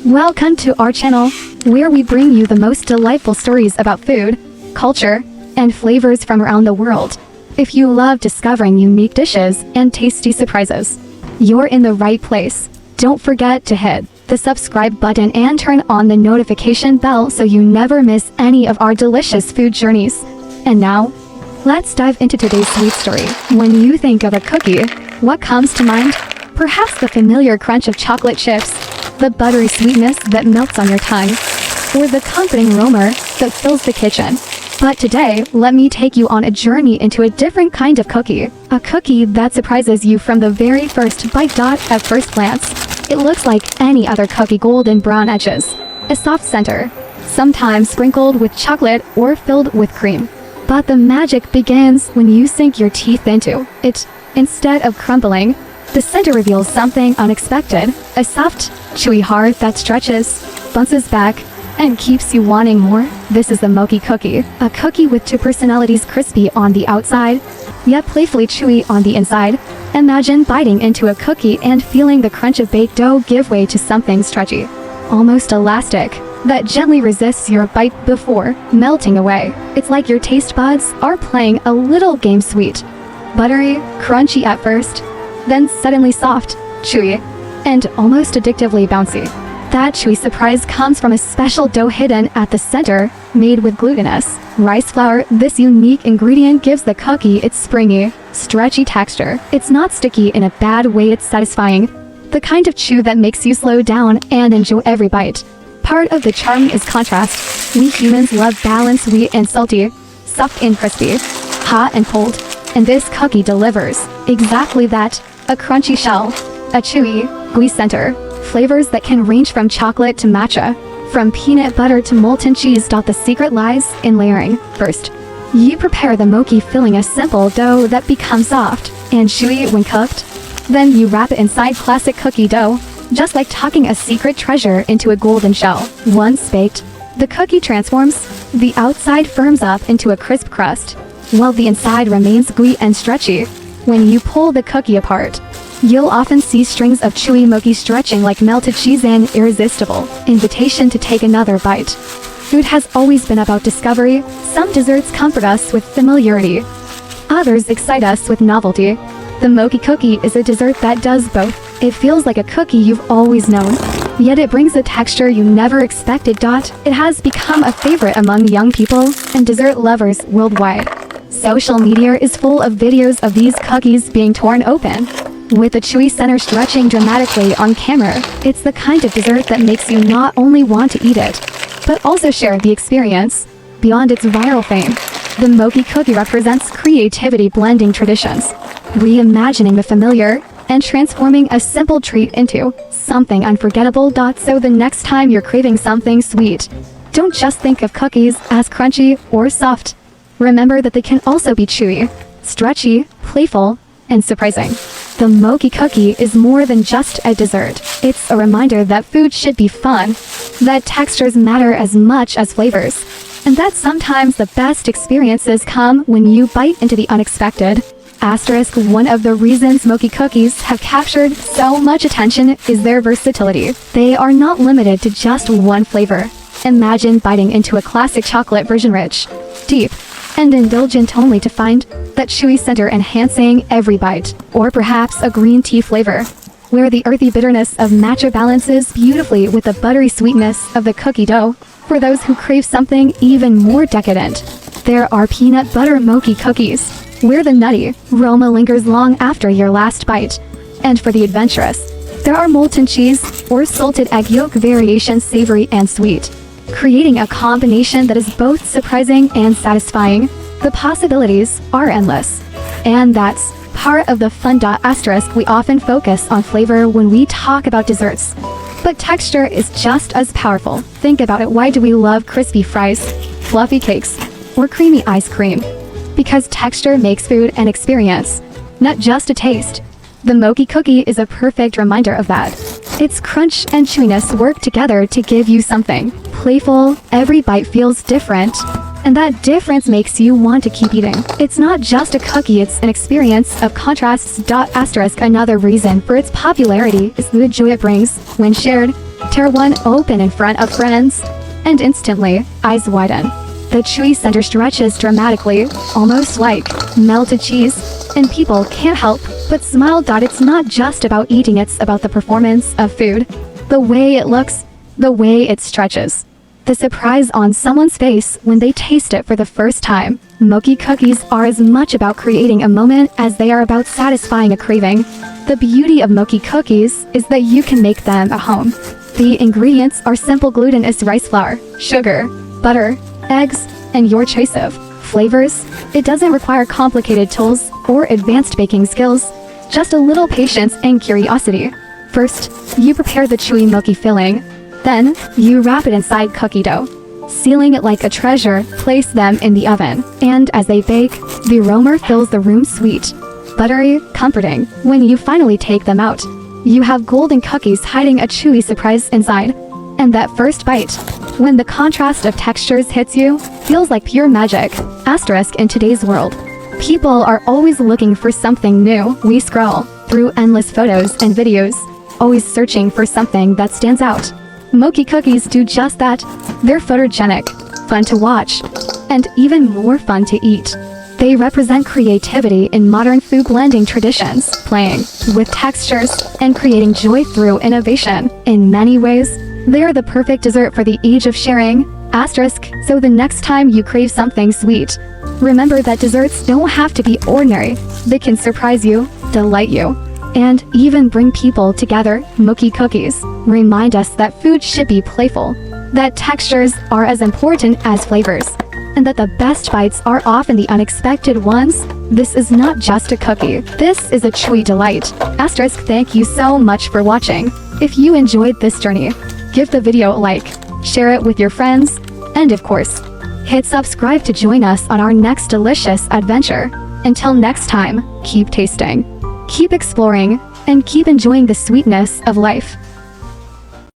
Welcome to our channel, where we bring you the most delightful stories about food, culture, and flavors from around the world. If you love discovering unique dishes and tasty surprises, you're in the right place. Don't forget to hit the subscribe button and turn on the notification bell so you never miss any of our delicious food journeys. And now, let's dive into today's sweet story. When you think of a cookie, what comes to mind? Perhaps the familiar crunch of chocolate chips, the buttery sweetness that melts on your tongue, or the comforting aroma that fills the kitchen. But today, let me take you on a journey into a different kind of cookie. A cookie that surprises you from the very first bite. At first glance, it looks like any other cookie: golden brown edges, a soft center, sometimes sprinkled with chocolate or filled with cream. But the magic begins when you sink your teeth into it. Instead of crumbling, the center reveals something unexpected: a soft, chewy heart that stretches, bounces back, and keeps you wanting more. This is the Mochi cookie, a cookie with two personalities: crispy on the outside, yet playfully chewy on the inside. Imagine biting into a cookie and feeling the crunch of baked dough give way to something stretchy, almost elastic, that gently resists your bite before melting away. It's like your taste buds are playing a little game: sweet, buttery, crunchy at first, then suddenly soft, chewy, and almost addictively bouncy. That chewy surprise comes from a special dough hidden at the center, made with glutinous rice flour. This unique ingredient gives the cookie its springy, stretchy texture. It's not sticky in a bad way, it's satisfying, the kind of chew that makes you slow down and enjoy every bite. Part of the charm is contrast. We humans love balance: sweet and salty, soft and crispy, hot and cold. And this cookie delivers exactly that: a crunchy shell, a chewy, gooey center, flavors that can range from chocolate to matcha, from peanut butter to molten cheese. The secret lies in layering. First, you prepare the mochi, filling a simple dough that becomes soft and chewy when cooked. Then you wrap it inside classic cookie dough, just like tucking a secret treasure into a golden shell. Once baked, the cookie transforms. The outside firms up into a crisp crust, while the inside remains gooey and stretchy. When you pull the cookie apart, you'll often see strings of chewy mochi stretching like melted cheese, an irresistible invitation to take another bite. Food has always been about discovery. Some desserts comfort us with familiarity, others excite us with novelty. The Mochi cookie is a dessert that does both. It feels like a cookie you've always known, yet it brings a texture you never expected. It has become a favorite among young people and dessert lovers worldwide. Social media is full of videos of these cookies being torn open, with the chewy center stretching dramatically on camera. It's the kind of dessert that makes you not only want to eat it, but also share the experience. Beyond its viral fame, the Mochi cookie represents creativity, blending traditions, reimagining the familiar, and transforming a simple treat into something unforgettable. So the next time you're craving something sweet, don't just think of cookies as crunchy or soft. Remember that they can also be chewy, stretchy, playful, and surprising. The Mochi cookie is more than just a dessert. It's a reminder that food should be fun, that textures matter as much as flavors, and that sometimes the best experiences come when you bite into the unexpected. One of the reasons Mochi cookies have captured so much attention is their versatility. They are not limited to just one flavor. Imagine biting into a classic chocolate version, rich, deep, and indulgent, only to find that chewy center enhancing every bite. Or perhaps a green tea flavor, where the earthy bitterness of matcha balances beautifully with the buttery sweetness of the cookie dough. For those who crave something even more decadent, there are peanut butter Mochi cookies, where the nutty aroma lingers long after your last bite. And for the adventurous, there are molten cheese or salted egg yolk variations, savory and sweet, creating a combination that is both surprising and satisfying. The possibilities are endless, and that's part of the fun. We often focus on flavor when we talk about desserts, but texture is just as powerful. Think about it: why do we love crispy fries, fluffy cakes, or creamy ice cream? Because texture makes food an experience, not just a taste. The Mochi cookie is a perfect reminder of that. Its crunch and chewiness work together to give you something playful. Every bite feels different, and that difference makes you want to keep eating. It's not just a cookie, it's an experience of contrasts. Another reason for its popularity is the joy it brings when shared. Tear one open in front of friends, and instantly, eyes widen. The chewy center stretches dramatically, almost like melted cheese, and people can't help but smile. It's not just about eating, it's about the performance of food. The way it looks, the way it stretches. The surprise on someone's face when they taste it for the first time. Mochi cookies are as much about creating a moment as they are about satisfying a craving. The beauty of mochi cookies is that you can make them at home. The ingredients are simple: glutinous rice flour, sugar, butter, eggs, and your choice of flavors. It doesn't require complicated tools or advanced baking skills, just a little patience and curiosity. First, you prepare the chewy mochi filling. Then, you wrap it inside cookie dough. Sealing it like a treasure, place them in the oven. And as they bake, the aroma fills the room, sweet, buttery, comforting. When you finally take them out, you have golden cookies hiding a chewy surprise inside. And that first bite, when the contrast of textures hits you, feels like pure magic. Asterisk: in today's world, people are always looking for something new. We scroll through endless photos and videos, always searching for something that stands out. Mochi cookies do just that. They're photogenic, fun to watch, and even more fun to eat. They represent creativity in modern food, blending traditions, playing with textures, and creating joy through innovation. In many ways, they are the perfect dessert for the age of sharing. Asterisk: so the next time you crave something sweet, remember that desserts don't have to be ordinary. They can surprise you, delight you, and even bring people together. Mochi cookies remind us that food should be playful, that textures are as important as flavors, and that the best bites are often the unexpected ones. This is not just a cookie, this is a chewy delight. Asterisk: thank you so much for watching. If you enjoyed this journey, give the video a like, share it with your friends, and of course, hit subscribe to join us on our next delicious adventure. Until next time, keep tasting, keep exploring, and keep enjoying the sweetness of life.